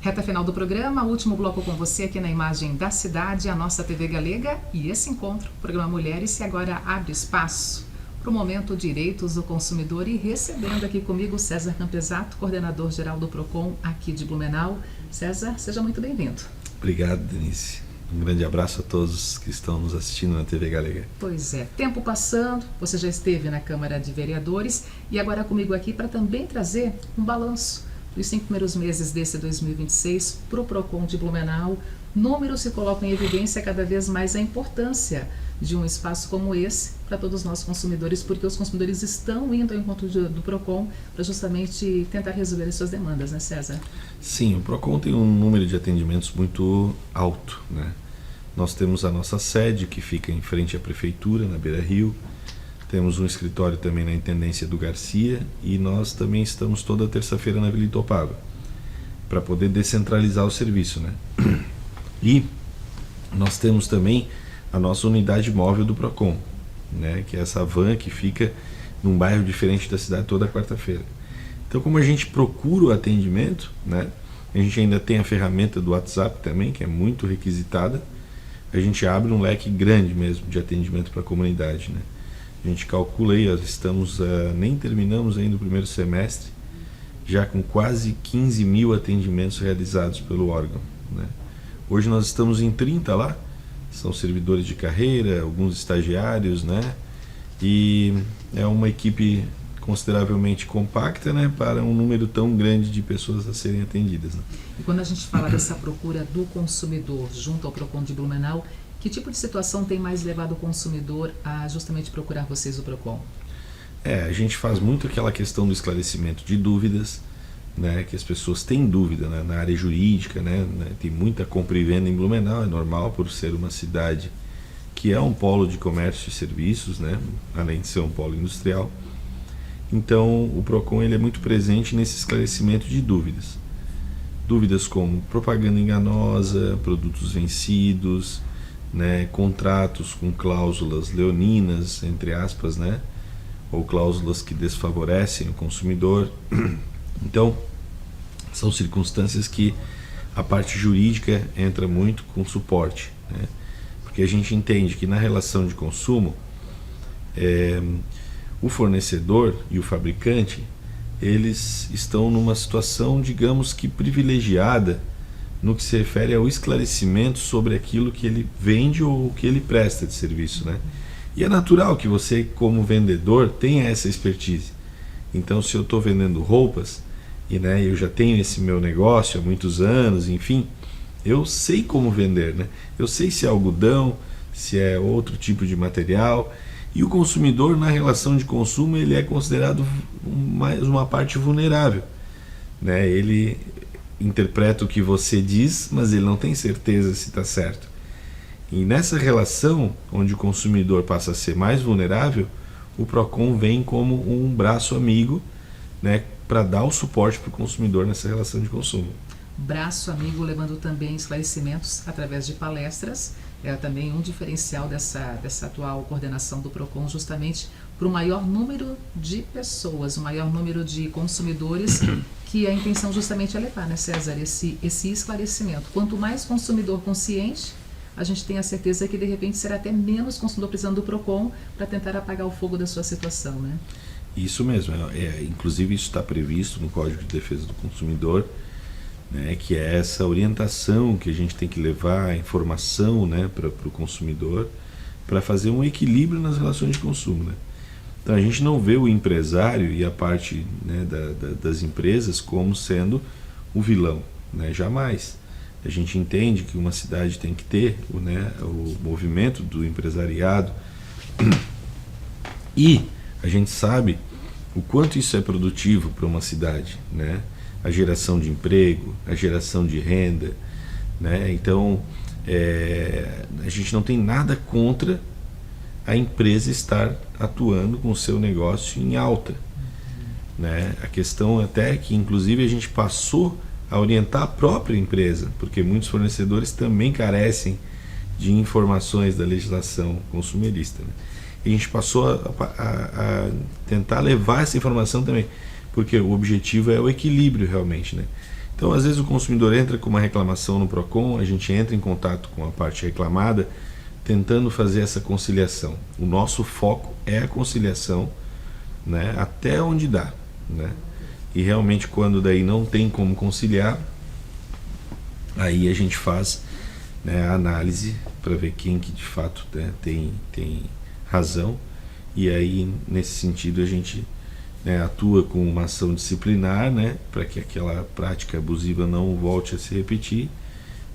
Reta final do programa, último bloco com você aqui na Imagem da Cidade, a nossa TV Galega e esse encontro, o programa Mulheres, que agora abre espaço para o momento Direitos do Consumidor e recebendo aqui comigo César Campesato, coordenador geral do PROCON aqui de Blumenau. César, seja muito bem-vindo. Obrigado, Denise. Um grande abraço a todos que estão nos assistindo na TV Galega. Pois é, tempo passando, você já esteve na Câmara de Vereadores e agora comigo aqui para também trazer um balanço dos 5 primeiros meses desse 2026 para o PROCON de Blumenau. Números que colocam em evidência cada vez mais a importância de um espaço como esse para todos nós consumidores, porque os consumidores estão indo ao encontro do PROCON para justamente tentar resolver as suas demandas, né, César? Sim, o PROCON tem um número de atendimentos muito alto, né? Nós temos a nossa sede, que fica em frente à Prefeitura, na Beira Rio. Temos um escritório também na Intendência do Garcia e nós também estamos toda terça-feira na Vila Itopava para poder descentralizar o serviço, né? E nós temos também a nossa unidade móvel do PROCON, né? Que é essa van que fica num bairro diferente da cidade toda quarta-feira. Então, como a gente procura o atendimento, né? A gente ainda tem a ferramenta do WhatsApp também, que é muito requisitada. A gente abre um leque grande mesmo de atendimento para a comunidade, né? A gente calcula aí, nem terminamos ainda o primeiro semestre, já com quase 15 mil atendimentos realizados pelo órgão, né? Hoje nós estamos em 30 lá, são servidores de carreira, alguns estagiários, né? E é uma equipe consideravelmente compacta, né, para um número tão grande de pessoas a serem atendidas, né? E quando a gente fala dessa procura do consumidor junto ao PROCON de Blumenau, que tipo de situação tem mais levado o consumidor a justamente procurar vocês, o PROCON? A gente faz muito aquela questão do esclarecimento de dúvidas, né, que as pessoas têm dúvida, né, na área jurídica, né, tem muita compra e venda em Blumenau, é normal por ser uma cidade que é um polo de comércio e serviços, né, além de ser um polo industrial. Então o PROCON ele é muito presente nesse esclarecimento de dúvidas. Dúvidas como propaganda enganosa, produtos vencidos, né, contratos com cláusulas leoninas, entre aspas, né, ou cláusulas que desfavorecem o consumidor. Então, são circunstâncias que a parte jurídica entra muito com suporte, né, porque a gente entende que na relação de consumo, o fornecedor e o fabricante, eles estão numa situação, digamos que privilegiada, no que se refere ao esclarecimento sobre aquilo que ele vende ou que ele presta de serviço, né? E é natural que você, como vendedor, tenha essa expertise. Então, se eu estou vendendo roupas, e né, eu já tenho esse meu negócio há muitos anos, enfim, eu sei como vender, né? Eu sei se é algodão, se é outro tipo de material. E o consumidor, na relação de consumo, ele é considerado mais uma parte vulnerável, né? Ele interpreta o que você diz, mas ele não tem certeza se está certo. E nessa relação, onde o consumidor passa a ser mais vulnerável, o PROCON vem como um braço amigo, né, para dar o suporte para o consumidor nessa relação de consumo. Braço amigo, levando também esclarecimentos através de palestras. É também um diferencial dessa atual coordenação do PROCON, justamente para o maior número de pessoas, o maior número de consumidores, que a intenção justamente é levar, né, César, esse esclarecimento. Quanto mais consumidor consciente, a gente tem a certeza que de repente será até menos consumidor precisando do PROCON para tentar apagar o fogo da sua situação, né? Isso mesmo, inclusive isso está previsto no Código de Defesa do Consumidor, né, que é essa orientação que a gente tem que levar, a informação, né, para o consumidor, para fazer um equilíbrio nas relações de consumo, né? Então a gente não vê o empresário e a parte, né, das empresas como sendo o vilão, né? Jamais. A gente entende que uma cidade tem que ter o movimento do empresariado e a gente sabe o quanto isso é produtivo para uma cidade, né? A geração de emprego, a geração de renda, né? Então, a gente não tem nada contra a empresa estar atuando com o seu negócio em alta, né? A questão até é que, inclusive, a gente passou a orientar a própria empresa, porque muitos fornecedores também carecem de informações da legislação consumerista, né? E a gente passou a tentar levar essa informação também, porque o objetivo é o equilíbrio realmente, né? Então, às vezes o consumidor entra com uma reclamação no PROCON, a gente entra em contato com a parte reclamada, tentando fazer essa conciliação. O nosso foco é a conciliação, né, até onde dá, né? E realmente quando daí não tem como conciliar, aí a gente faz, né, a análise para ver quem que de fato, né, tem razão, e aí nesse sentido a gente, né, atua com uma ação disciplinar, né, para que aquela prática abusiva não volte a se repetir,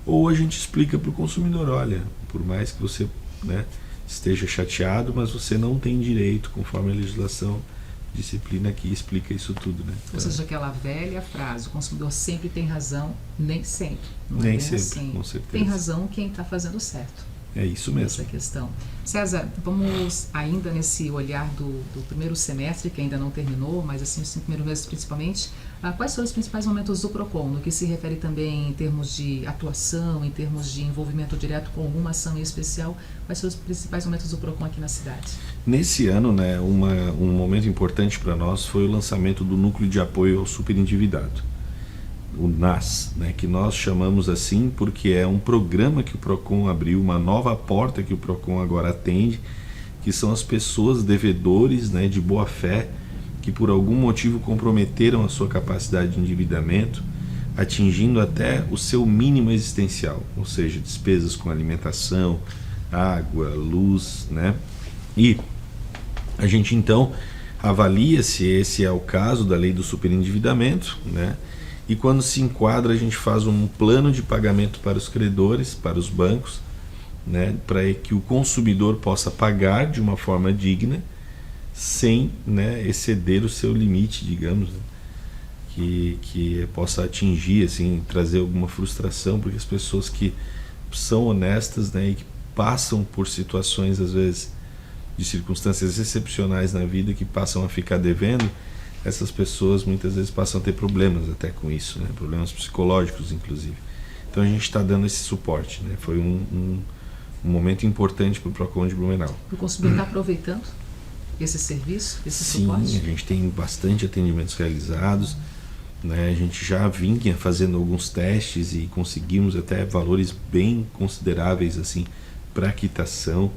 ou a gente explica para o consumidor, olha, por mais que você, né, esteja chateado, mas você não tem direito, conforme a legislação, disciplina que explica isso tudo, né? Ou seja, aquela velha frase, o consumidor sempre tem razão, nem sempre. Não nem é sempre, assim. com certeza. Tem razão quem está fazendo certo. É isso mesmo. Essa questão. César, vamos ainda nesse olhar do primeiro semestre, que ainda não terminou, mas assim, os 5 primeiros meses principalmente, quais são os principais momentos do PROCON, no que se refere também em termos de atuação, em termos de envolvimento direto com alguma ação em especial, quais são os principais momentos do PROCON aqui na cidade? Nesse ano, né, um momento importante para nós foi o lançamento do Núcleo de Apoio ao Superendividado, o NAS, né, que nós chamamos assim porque é um programa que o PROCON abriu, uma nova porta que o PROCON agora atende, que são as pessoas devedores, né, de boa fé, que por algum motivo comprometeram a sua capacidade de endividamento, atingindo até o seu mínimo existencial, ou seja, despesas com alimentação, água, luz, né? E a gente então avalia se esse é o caso da lei do superendividamento, né? E quando se enquadra, a gente faz um plano de pagamento para os credores, para os bancos, né, para que o consumidor possa pagar de uma forma digna, sem, né, exceder o seu limite, digamos, né, que possa atingir, assim, trazer alguma frustração, porque as pessoas que são honestas, né, e que passam por situações, às vezes, de circunstâncias excepcionais na vida, que passam a ficar devendo, essas pessoas muitas vezes passam a ter problemas até com isso, né? Problemas psicológicos, inclusive. Então a gente está dando esse suporte, né? Foi um momento importante para o PROCON de Blumenau. O consumidor está aproveitando esse serviço, esse Sim, suporte? Sim, a gente tem bastante atendimentos realizados, né? A gente já vinha fazendo alguns testes e conseguimos até valores bem consideráveis assim para a quitação,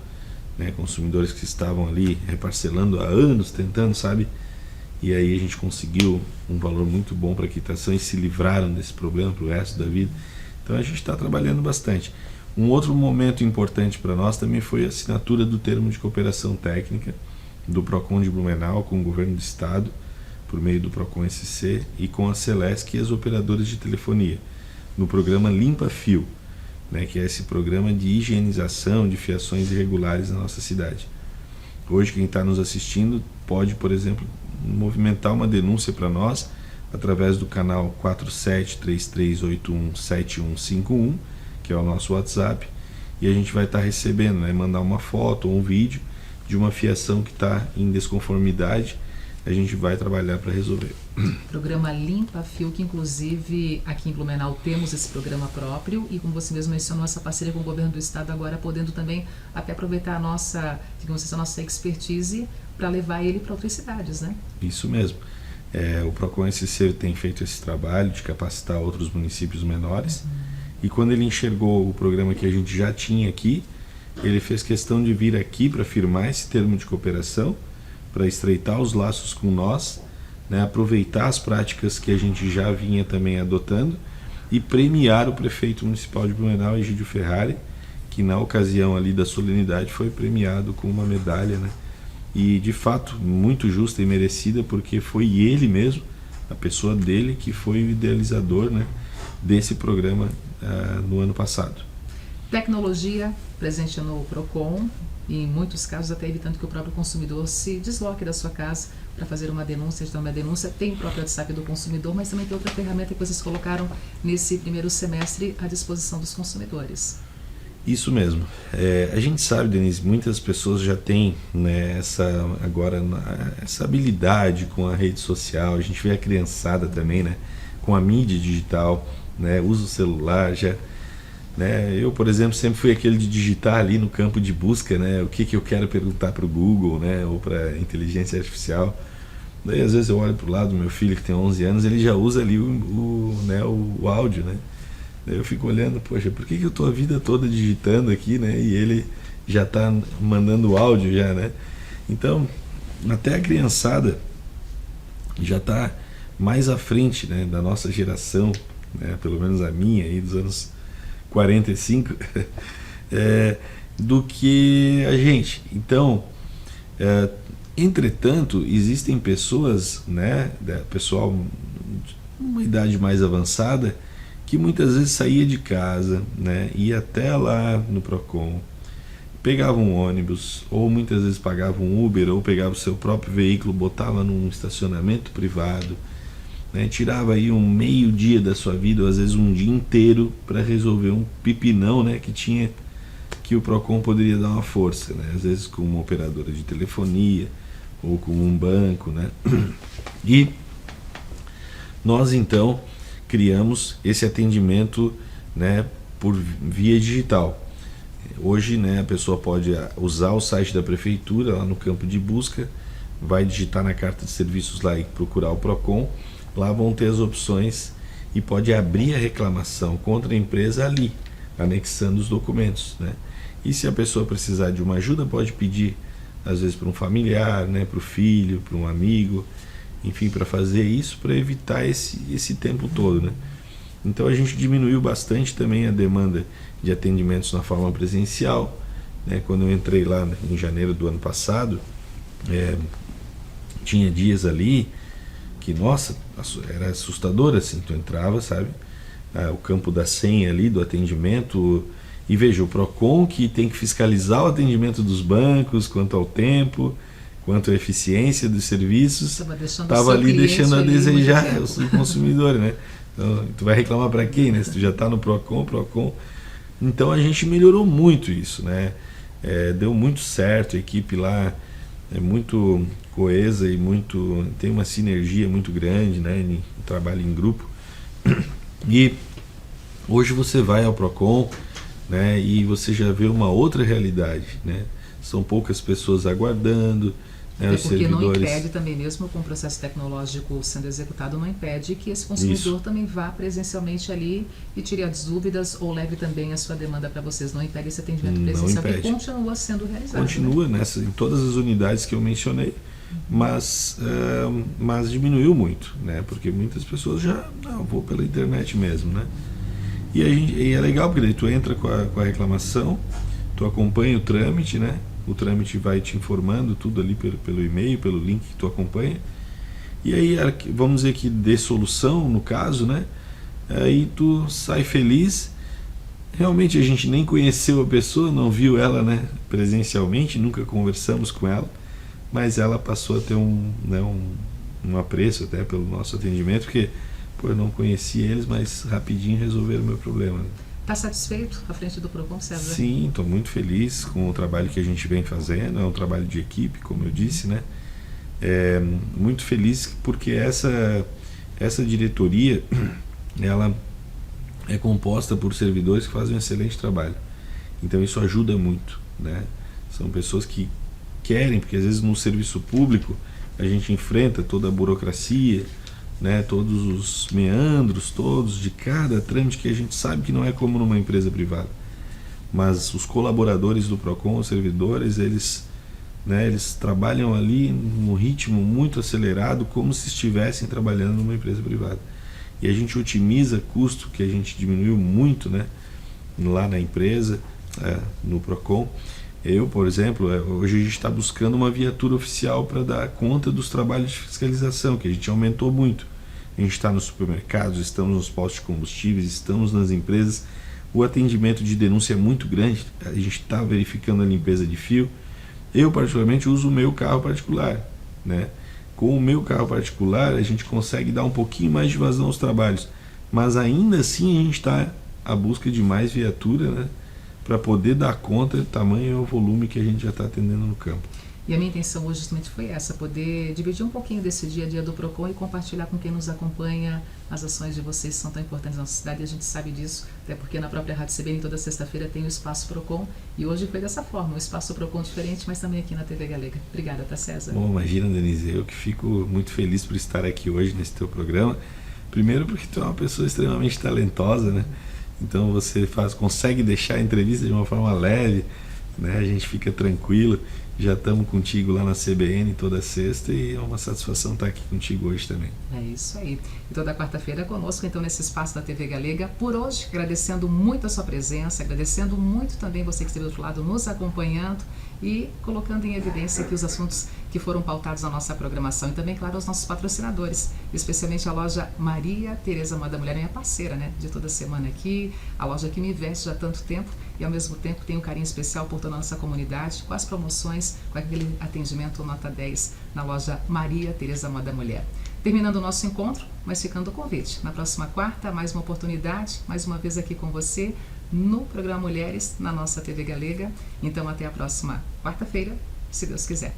né? Consumidores que estavam ali reparcelando há anos, tentando, sabe? E aí a gente conseguiu um valor muito bom para a quitação e se livraram desse problema para o resto da vida. Então a gente está trabalhando bastante. Um outro momento importante para nós também foi a assinatura do termo de cooperação técnica do PROCON de Blumenau com o governo do estado, por meio do PROCON SC, e com a Celesc e as operadoras de telefonia, no programa Limpa Fio, né, que é esse programa de higienização de fiações irregulares na nossa cidade. Hoje quem está nos assistindo pode, por exemplo, movimentar uma denúncia para nós através do canal 4733817151, que é o nosso WhatsApp, e a gente vai estar recebendo, né, mandar uma foto ou um vídeo de uma fiação que está em desconformidade, a gente vai trabalhar para resolver. Programa Limpa Fio, que inclusive aqui em Blumenau temos esse programa próprio, e como você mesmo mencionou, essa parceria com o governo do estado agora podendo também até aproveitar a nossa, digamos assim, a nossa expertise para levar ele para outras cidades, né? Isso mesmo. O PROCON SC tem feito esse trabalho de capacitar outros municípios menores, e quando ele enxergou o programa que a gente já tinha aqui, ele fez questão de vir aqui para firmar esse termo de cooperação, para estreitar os laços com nós, né, aproveitar as práticas que a gente já vinha também adotando e premiar o prefeito municipal de Blumenau, Egídio Ferrari, que na ocasião ali da solenidade foi premiado com uma medalha, né? E de fato muito justa e merecida, porque foi ele mesmo, a pessoa dele, que foi o idealizador, né, desse programa no ano passado. Tecnologia presente no PROCON, e em muitos casos até evitando que o próprio consumidor se desloque da sua casa para fazer uma denúncia. Então, uma denúncia tem o próprio WhatsApp do consumidor, mas também tem outra ferramenta que vocês colocaram nesse primeiro semestre à disposição dos consumidores. Isso mesmo. A gente sabe, Denise, muitas pessoas já têm, né, essa habilidade com a rede social. A gente vê a criançada também, né, com a mídia digital, né, usa o celular, já, né, eu, por exemplo, sempre fui aquele de digitar ali no campo de busca, né, o que eu quero perguntar para o Google, né, ou para a inteligência artificial, Daí às vezes eu olho pro lado do meu filho que tem 11 anos, ele já usa ali o áudio, né? Daí eu fico olhando, poxa, por que eu tô a vida toda digitando aqui, né? E ele já tá mandando áudio já, né? Então, até a criançada já tá mais à frente, né, da nossa geração, né, pelo menos a minha aí dos anos 45, do que a gente. Então, entretanto, existem pessoas, né, pessoal de uma idade mais avançada, que muitas vezes saía de casa, né, ia até lá no Procon, pegava um ônibus, ou muitas vezes pagava um Uber, ou pegava o seu próprio veículo, botava num estacionamento privado, né, tirava aí um meio dia da sua vida, ou às vezes um dia inteiro, para resolver um pipinão, né, que o Procon poderia dar uma força, né, às vezes com uma operadora de telefonia, ou com um banco, né. E nós então criamos esse atendimento, né, por via digital. Hoje, né, a pessoa pode usar o site da prefeitura, lá no campo de busca, vai digitar na carta de serviços lá e procurar o Procon, lá vão ter as opções e pode abrir a reclamação contra a empresa ali, anexando os documentos, né? E se a pessoa precisar de uma ajuda, pode pedir, às vezes, para um familiar, né, para o filho, para um amigo, enfim, para fazer isso, para evitar esse tempo todo, né? Então a gente diminuiu bastante também a demanda de atendimentos na forma presencial, né? Quando eu entrei lá em janeiro do ano passado, tinha dias ali que, nossa, era assustador assim, tu entrava, sabe, o campo da senha ali do atendimento, e veja, o Procon que tem que fiscalizar o atendimento dos bancos quanto ao tempo, quanto à eficiência dos serviços, estava ali deixando a desejar o consumidor, né? Então, tu vai reclamar para quem, né? Se tu já está no Procon. Então a gente melhorou muito isso, né? Deu muito certo, a equipe lá é muito coesa e tem uma sinergia muito grande, né? Em trabalho em grupo. E hoje você vai ao Procon, né? E você já vê uma outra realidade, né? São poucas pessoas aguardando, né? Os porque servidores... não impede também, mesmo com o processo tecnológico sendo executado, não impede que esse consumidor também vá presencialmente ali e tire as dúvidas ou leve também a sua demanda para vocês. Não impede esse atendimento presencial, que continua sendo realizado. Continua, né? Em todas as unidades que eu mencionei, mas diminuiu muito, né? Porque muitas pessoas já, vou pela internet mesmo, né? E é legal porque daí tu entra com a reclamação, tu acompanha o trâmite, né? O trâmite vai te informando tudo ali pelo e-mail, pelo link que tu acompanha. E aí, vamos dizer que dê solução, no caso, né? Aí tu sai feliz. Realmente a gente nem conheceu a pessoa, não viu ela, né, presencialmente, nunca conversamos com ela, mas ela passou a ter um apreço até pelo nosso atendimento, porque eu não conhecia eles, mas rapidinho resolveram o meu problema, né? Está satisfeito à frente do Procon, César? Sim, estou muito feliz com o trabalho que a gente vem fazendo, é um trabalho de equipe, como eu disse, né? Muito feliz porque essa diretoria, ela é composta por servidores que fazem um excelente trabalho. Então isso ajuda muito, né? São pessoas que querem, porque às vezes no serviço público a gente enfrenta toda a burocracia, né, todos os meandros todos de cada trâmite, que a gente sabe que não é como numa empresa privada, mas os colaboradores do Procon, os servidores, eles trabalham ali num ritmo muito acelerado, como se estivessem trabalhando numa empresa privada, e a gente otimiza custo, que a gente diminuiu muito, né, lá na empresa, no Procon. Eu, por exemplo, hoje a gente está buscando uma viatura oficial para dar conta dos trabalhos de fiscalização, que a gente aumentou muito. A gente está nos supermercados, estamos nos postos de combustíveis, estamos nas empresas. O atendimento de denúncia é muito grande, a gente está verificando a limpeza de fio. Eu, particularmente, uso o meu carro particular, né? Com o meu carro particular, a gente consegue dar um pouquinho mais de vazão aos trabalhos, mas ainda assim a gente está à busca de mais viatura, né, para poder dar conta do tamanho e o volume que a gente já está atendendo no campo. E a minha intenção hoje justamente foi essa, poder dividir um pouquinho desse dia a dia do PROCON e compartilhar com quem nos acompanha as ações de vocês que são tão importantes na nossa cidade, e a gente sabe disso, até porque na própria Rádio CBN toda sexta-feira tem o Espaço PROCON, e hoje foi dessa forma, um Espaço PROCON diferente, mas também aqui na TV Galega. Obrigada, tá, César? Bom, imagina, Denise, eu que fico muito feliz por estar aqui hoje nesse teu programa. Primeiro porque tu é uma pessoa extremamente talentosa, né? Então você consegue deixar a entrevista de uma forma leve, né? A gente fica tranquilo. Já estamos contigo lá na CBN toda sexta e é uma satisfação estar aqui contigo hoje também. É isso aí. E toda quarta-feira conosco, então, nesse espaço da TV Galega. Por hoje, agradecendo muito a sua presença, agradecendo muito também você que esteve do outro lado nos acompanhando e colocando em evidência aqui os assuntos que foram pautados na nossa programação. E também, claro, aos nossos patrocinadores, especialmente a loja Maria Tereza Moda Mulher, minha parceira, né, de toda semana aqui, a loja que me veste já há tanto tempo e ao mesmo tempo tem um carinho especial por toda a nossa comunidade, com as promoções, com aquele atendimento nota 10 na loja Maria Tereza Moda Mulher. Terminando o nosso encontro, mas ficando o convite. Na próxima quarta, mais uma oportunidade, mais uma vez aqui com você, no programa Mulheres, na nossa TV Galega. Então, até a próxima quarta-feira, se Deus quiser.